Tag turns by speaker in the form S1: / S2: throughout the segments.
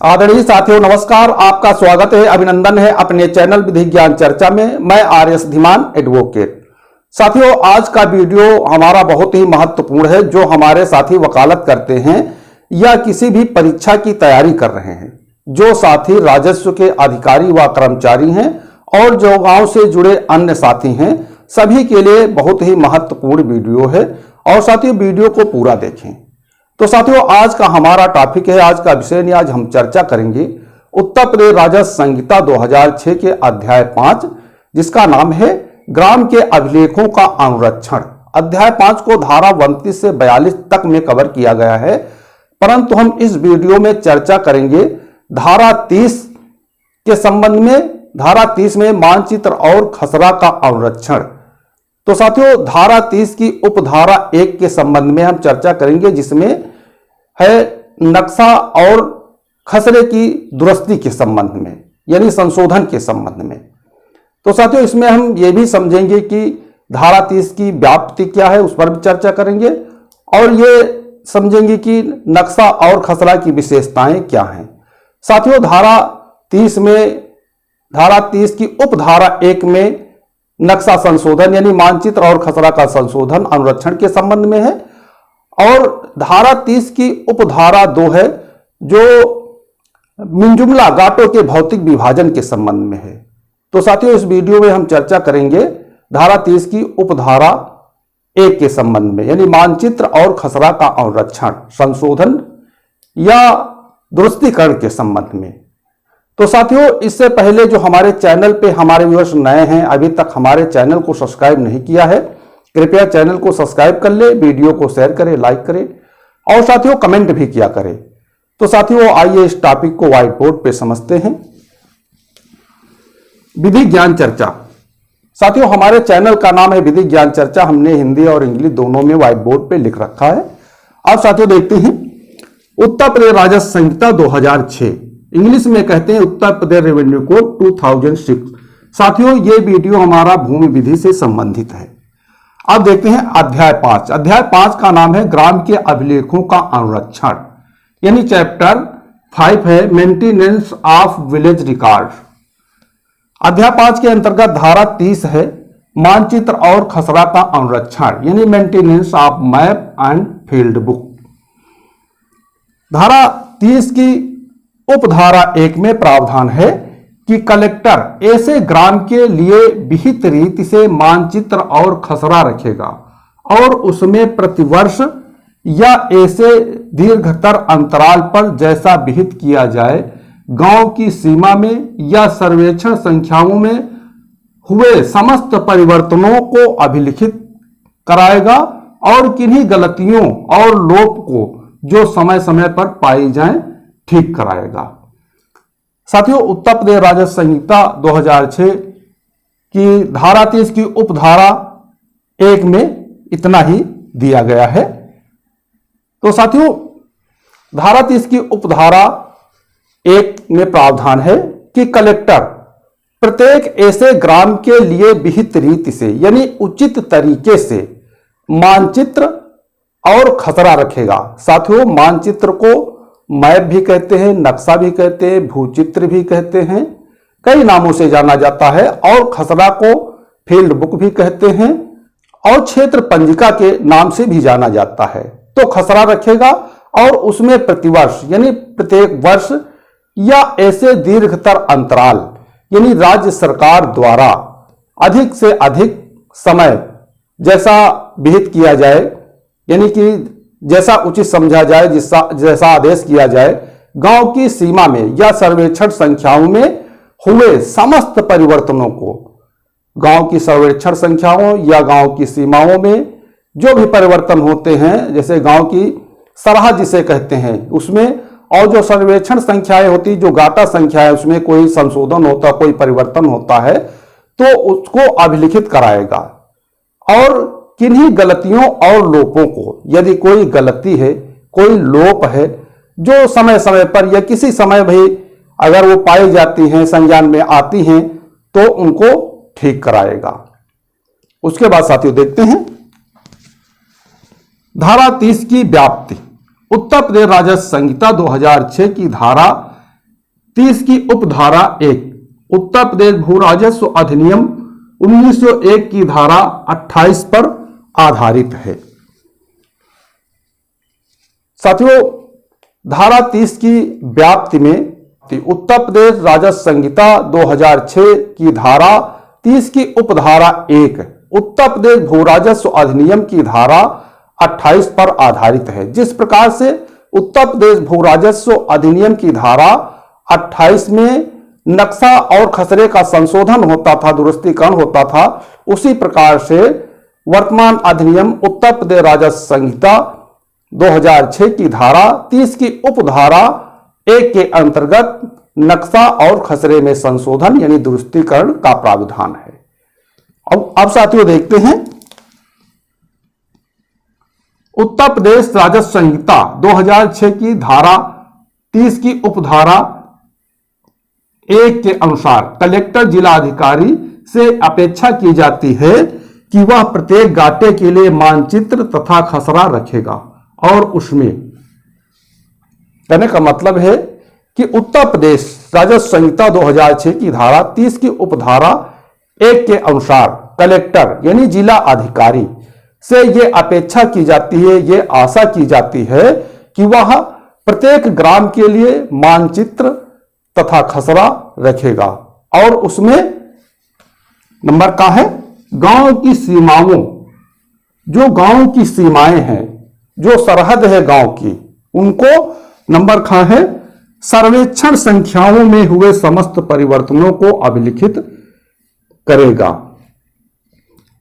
S1: आदरणीय साथियों नमस्कार, आपका स्वागत है, अभिनंदन है अपने चैनल विधि ज्ञान चर्चा में। मैं आर.एस. धीमान एडवोकेट। साथियों, आज का वीडियो हमारा बहुत ही महत्वपूर्ण है। जो हमारे साथी वकालत करते हैं या किसी भी परीक्षा की तैयारी कर रहे हैं, जो साथी राजस्व के अधिकारी व कर्मचारी हैं और जो गांव से जुड़े अन्य साथी हैं, सभी के लिए बहुत ही महत्वपूर्ण वीडियो है। और साथियों, वीडियो को पूरा देखें। तो साथियों, आज का हमारा टॉपिक है, आज का विषय आज हम चर्चा करेंगे उत्तर प्रदेश राजस्व संहिता 2006 के अध्याय 5, जिसका नाम है ग्राम के अभिलेखों का अनुरक्षण। अध्याय 5 को धारा 29 से 42 तक में कवर किया गया है, परंतु हम इस वीडियो में चर्चा करेंगे धारा 30 के संबंध में। धारा 30 में मानचित्र और खसरा का अनुरक्षण। तो साथियों, धारा 30 की उपधारा 1 के संबंध में हम चर्चा करेंगे, जिसमें है नक्शा और खसरे की दुरुस्ती के संबंध में, यानी संशोधन के संबंध में। तो साथियों, इसमें हम ये भी समझेंगे कि धारा 30 की व्याप्ति क्या है, उस पर भी चर्चा करेंगे और ये समझेंगे कि नक्शा और खसरा की विशेषताएं क्या हैं। साथियों, धारा 30 की उपधारा 1 में नक्शा संशोधन यानी मानचित्र और खसरा का संशोधन अनुरक्षण के संबंध में है, और धारा 30 की उपधारा 2 है जो मिंजुमला गाटो के भौतिक विभाजन के संबंध में है। तो साथियों, इस वीडियो में हम चर्चा करेंगे धारा 30 की उपधारा 1 के संबंध में, यानी मानचित्र और खसरा का अनुरक्षण, संशोधन या दुरुस्तीकरण के संबंध में। तो साथियों, इससे पहले जो हमारे चैनल पे हमारे व्यूअर्स नए हैं, अभी तक हमारे चैनल को सब्सक्राइब नहीं किया है, कृपया चैनल को सब्सक्राइब कर ले, वीडियो को शेयर करें, लाइक करें और साथियों कमेंट भी किया करें। तो साथियों, आइए इस टॉपिक को व्हाइट बोर्ड पे समझते हैं। विधि ज्ञान चर्चा। साथियों, हमारे चैनल का नाम है विधि ज्ञान चर्चा। हमने हिंदी और इंग्लिश दोनों में व्हाइट बोर्ड पे लिख रखा है। अब साथियों देखते हैं उत्तर प्रदेश राजस्व संहिता 2006, इंग्लिश में कहते हैं उत्तर प्रदेश रेवेन्यू कोड 2006। साथियों, ये वीडियो हमारा भूमि विधि से संबंधित है। अब देखते हैं अध्याय 5। अध्याय 5 का नाम है ग्राम के अभिलेखों का अनुरक्षण, यानी चैप्टर 5 है मेंटेनेंस ऑफ विलेज रिकॉर्ड। अध्याय 5 के अंतर्गत धारा 30 है मानचित्र और खसरा का अनुरक्षण, यानी maintenance of map and field book. धारा 30 की उपधारा 1 में प्रावधान है कि कलेक्टर ऐसे ग्राम के लिए विहित रीति से मानचित्र और खसरा रखेगा और उसमें प्रतिवर्ष या ऐसे दीर्घतर अंतराल पर जैसा विहित किया जाए गांव की सीमा में या सर्वेक्षण संख्याओं में हुए समस्त परिवर्तनों को अभिलिखित कराएगा और किन्हीं गलतियों और लोप को जो समय समय पर पाई जाएं ठीक कराएगा। साथियों, उत्तर प्रदेश राजस्व संहिता 2006 की धारा 30 की उपधारा 1 में इतना ही दिया गया है। तो साथियों, धारा 30 की उपधारा 1 में प्रावधान है कि कलेक्टर प्रत्येक ऐसे ग्राम के लिए विहित रीति से यानी उचित तरीके से मानचित्र और खसरा रखेगा। साथियों, मानचित्र को मैप भी कहते हैं, नक्शा भी कहते हैं, भूचित्र भी कहते हैं, कई नामों से जाना जाता है, और खसरा को फील्ड बुक भी कहते हैं और क्षेत्र पंजिका के नाम से भी जाना जाता है। तो खसरा रखेगा और उसमें प्रतिवर्ष यानी प्रत्येक वर्ष या ऐसे दीर्घतर अंतराल यानी राज्य सरकार द्वारा अधिक से अधिक समय जैसा विहित किया जाए, यानी कि जैसा उचित समझा जाए, जैसा आदेश किया जाए, गांव की सीमा में या सर्वेक्षण संख्याओं में हुए समस्त परिवर्तनों को, गांव की सर्वेक्षण संख्याओं या गांव की सीमाओं में जो भी परिवर्तन होते हैं, जैसे गांव की सरहद जिसे कहते हैं उसमें, और जो सर्वेक्षण संख्याएं होती, जो गाटा संख्या है, उसमें कोई संशोधन होता, कोई परिवर्तन होता है तो उसको अभिलिखित कराएगा। और किन्हीं गलतियों और लोपों को, यदि कोई गलती है, कोई लोप है जो समय समय पर या किसी समय भी अगर वो पाई जाती हैं, संज्ञान में आती हैं, तो उनको ठीक कराएगा। उसके बाद साथियों देखते हैं धारा 30 की व्याप्ति। उत्तर प्रदेश राजस्व संहिता 2006 की धारा 30 की उपधारा 1 उत्तर प्रदेश भू राजस्व अधिनियम 1901 की धारा 28 पर आधारित है। साथियों, धारा 30 की व्याप्ति में उत्तर प्रदेश राजस्व संहिता 2006 की धारा 30 की उपधारा 1 उत्तर प्रदेश भू राजस्व अधिनियम की धारा 28 पर आधारित है। जिस प्रकार से उत्तर प्रदेश भू राजस्व अधिनियम की धारा 28 में नक्शा और खसरे का संशोधन होता था, दुरुस्तीकरण होता था, उसी प्रकार से वर्तमान अधिनियम उत्तर प्रदेश राजस्व संहिता 2006 की धारा 30 की उपधारा 1 के अंतर्गत नक्शा और खसरे में संशोधन यानी दुरुस्तीकरण का प्रावधान है। अब साथियों देखते हैं उत्तर प्रदेश राजस्व संहिता 2006 की धारा 30 की उपधारा 1 के अनुसार कलेक्टर जिला अधिकारी से अपेक्षा की जाती है कि वह प्रत्येक गाटे के लिए मानचित्र तथा खसरा रखेगा और उसमें, कहने का मतलब है कि उत्तर प्रदेश राजस्व संहिता 2006 की धारा 30 की उपधारा 1 के अनुसार कलेक्टर यानी जिला अधिकारी से यह अपेक्षा की जाती है, यह आशा की जाती है कि वह प्रत्येक ग्राम के लिए मानचित्र तथा खसरा रखेगा और उसमें नंबर का है गांव की सीमाओं, जो गांव की सीमाएं हैं, जो सरहद है गांव की, उनको नंबर खा है सर्वेक्षण संख्याओं में हुए समस्त परिवर्तनों को अभिलिखित करेगा।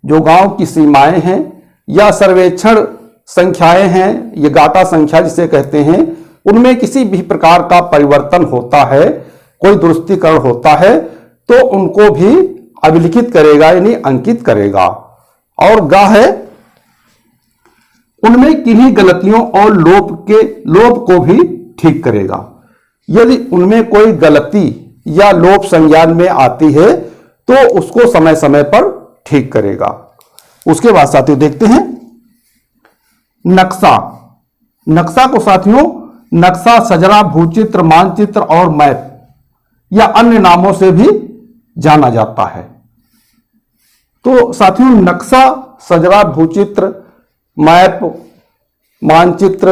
S1: जो गांव की सीमाएं हैं या सर्वेक्षण संख्याएं हैं, ये गाटा संख्या जिसे कहते हैं, उनमें किसी भी प्रकार का परिवर्तन होता है, कोई दुरुस्तीकरण होता है, तो उनको भी अभिलिखित करेगा यानी अंकित करेगा। और गा है उनमें किन्हीं गलतियों और लोप को भी ठीक करेगा। यदि उनमें कोई गलती या लोप संज्ञान में आती है तो उसको समय समय पर ठीक करेगा। उसके बाद साथियों देखते हैं नक्शा। नक्शा को साथियों नक्शा, सजरा, भूचित्र, मानचित्र और मैप या अन्य नामों से भी जाना जाता है। तो साथियों नक्शा, सजरा, भूचित्र, मैप, मानचित्र,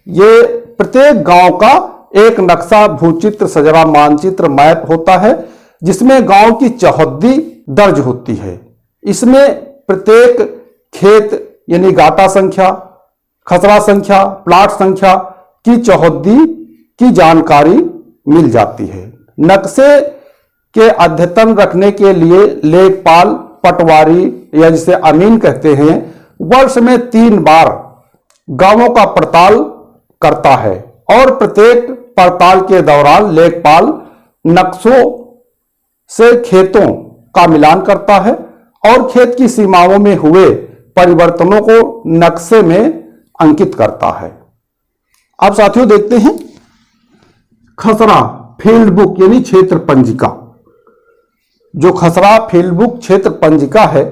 S1: ये प्रत्येक गांव का एक नक्शा, भूचित्र, सजरा, मानचित्र, मैप होता है जिसमें गांव की चौहद्दी दर्ज होती है। इसमें प्रत्येक खेत यानी गाटा संख्या, खसरा संख्या, प्लाट संख्या की चौहद्दी की जानकारी मिल जाती है। नक्शे के अद्यतन रखने के लिए लेखपाल, पटवारी या जिसे अमीन कहते हैं, वर्ष में 3 बार गांवों का पड़ताल करता है और प्रत्येक पड़ताल के दौरान लेखपाल नक्शों से खेतों का मिलान करता है और खेत की सीमाओं में हुए परिवर्तनों को नक्शे में अंकित करता है। अब साथियों देखते हैं खसरा फील्ड बुक यानी क्षेत्र पंजिका। जो खसरा फील्ड बुक क्षेत्र पंजिका है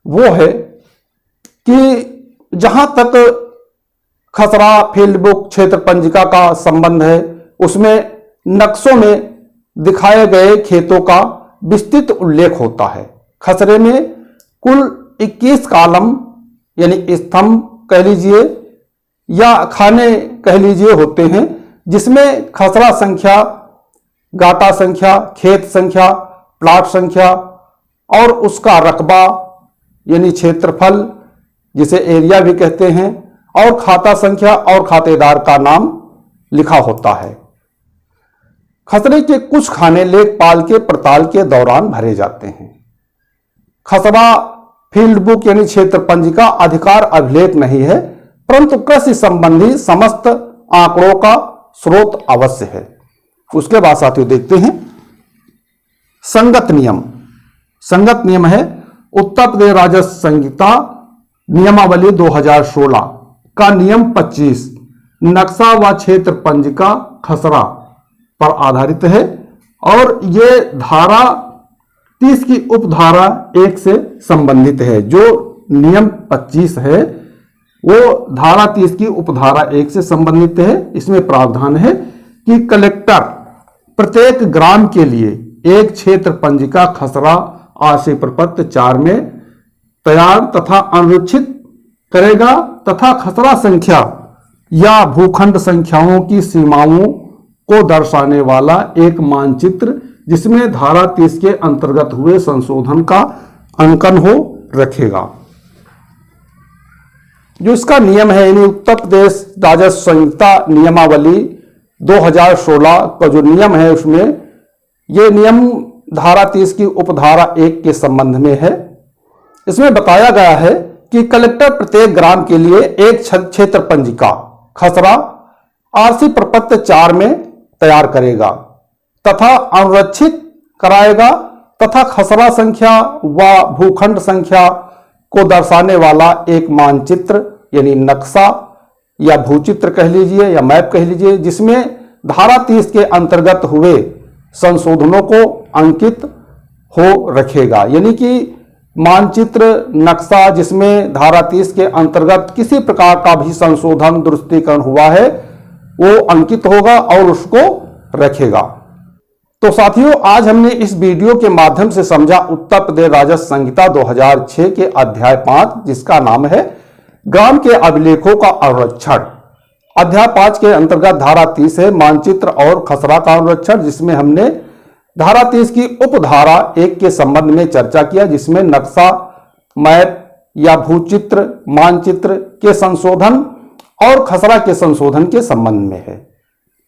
S1: वो है कि जहां तक खसरा फील्ड बुक क्षेत्र पंजिका का संबंध है उसमें नक्शों में दिखाए गए खेतों का विस्तृत उल्लेख होता है। खसरे में कुल 21 कॉलम यानी स्तंभ कह लीजिए या खाने कह लीजिए होते हैं, जिसमें खसरा संख्या, गाटा संख्या, खेत संख्या, प्लाट संख्या और उसका रकबा यानी क्षेत्रफल जिसे एरिया भी कहते हैं और खाता संख्या और खातेदार का नाम लिखा होता है। खसरे के कुछ खाने लेखपाल के पड़ताल के दौरान भरे जाते हैं। खसरा फील्ड बुक यानी क्षेत्र पंजिका अधिकार अभिलेख नहीं है, परंतु कृषि संबंधी समस्त आंकड़ों का स्रोत अवश्य है। उसके बाद साथियों देखते हैं संगत नियम। संगत नियम है उत्तर प्रदेश राजस्व संहिता नियमावली 2016 का नियम 25 नक्शा व क्षेत्र पंजिका खसरा पर आधारित है और ये धारा 30 की उपधारा 1 से संबंधित है। जो नियम 25 है वो धारा 30 की उपधारा 1 से संबंधित है। इसमें प्रावधान है कि कलेक्टर प्रत्येक ग्राम के लिए एक क्षेत्र पंजिका खसरा आशय प्रपत्र 4 में तैयार तथा अनुरक्षित करेगा तथा खसरा संख्या या भूखंड संख्याओं की सीमाओं को दर्शाने वाला एक मानचित्र जिसमें धारा 30 के अंतर्गत हुए संशोधन का अंकन हो रखेगा। जो इसका नियम है, यानी उत्तर प्रदेश राजस्व संहिता नियमावली 2016 का जो नियम है, उसमें यह नियम धारा 30 की उपधारा 1 के संबंध में है। इसमें बताया गया है कि कलेक्टर प्रत्येक ग्राम के लिए एक क्षेत्र पंजिका खसरा आरसी प्रपत्र 4 में तैयार करेगा तथा अनुरक्षित कराएगा तथा खसरा संख्या व भूखंड संख्या को दर्शाने वाला एक मानचित्र यानी नक्शा या भूचित्र कह लीजिए या मैप कह लीजिए, जिसमें धारा 30 के अंतर्गत हुए संशोधनों को अंकित हो रखेगा। यानी कि मानचित्र नक्शा जिसमें धारा 30 के अंतर्गत किसी प्रकार का भी संशोधन दुरुस्तीकरण हुआ है वो अंकित होगा और उसको रखेगा। तो साथियों, आज हमने इस वीडियो के माध्यम से समझा उत्तर प्रदेश राजस्व संहिता 2006 के अध्याय 5 जिसका नाम है ग्राम के अभिलेखों का अनुरक्षण। अध्याय 5 के अंतर्गत धारा 30 है मानचित्र और खसरा का अनुरक्षण, जिसमें हमने धारा 30 की उपधारा 1 के संबंध में चर्चा किया, जिसमें नक्शा मैप या भूचित्र मानचित्र के संशोधन और खसरा के संशोधन के संबंध में है।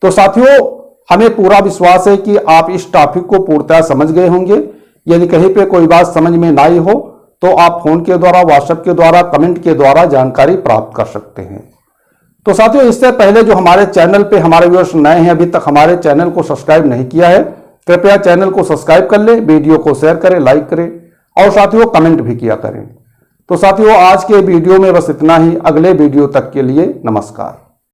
S1: तो साथियों, हमें पूरा विश्वास है कि आप इस टॉपिक को पूर्णतः समझ गए होंगे। यदि कहीं पे कोई बात समझ में ना आई हो तो आप फोन के द्वारा, व्हाट्सएप के द्वारा, कमेंट के द्वारा जानकारी प्राप्त कर सकते हैं। तो साथियों, इससे पहले जो हमारे चैनल पे हमारे व्यूअर्स नए हैं, अभी तक हमारे चैनल को सब्सक्राइब नहीं किया है, कृपया चैनल को सब्सक्राइब कर ले, वीडियो को शेयर करें, लाइक करें और साथियों कमेंट भी किया करें। तो साथियों, आज के वीडियो में बस इतना ही। अगले वीडियो तक के लिए नमस्कार।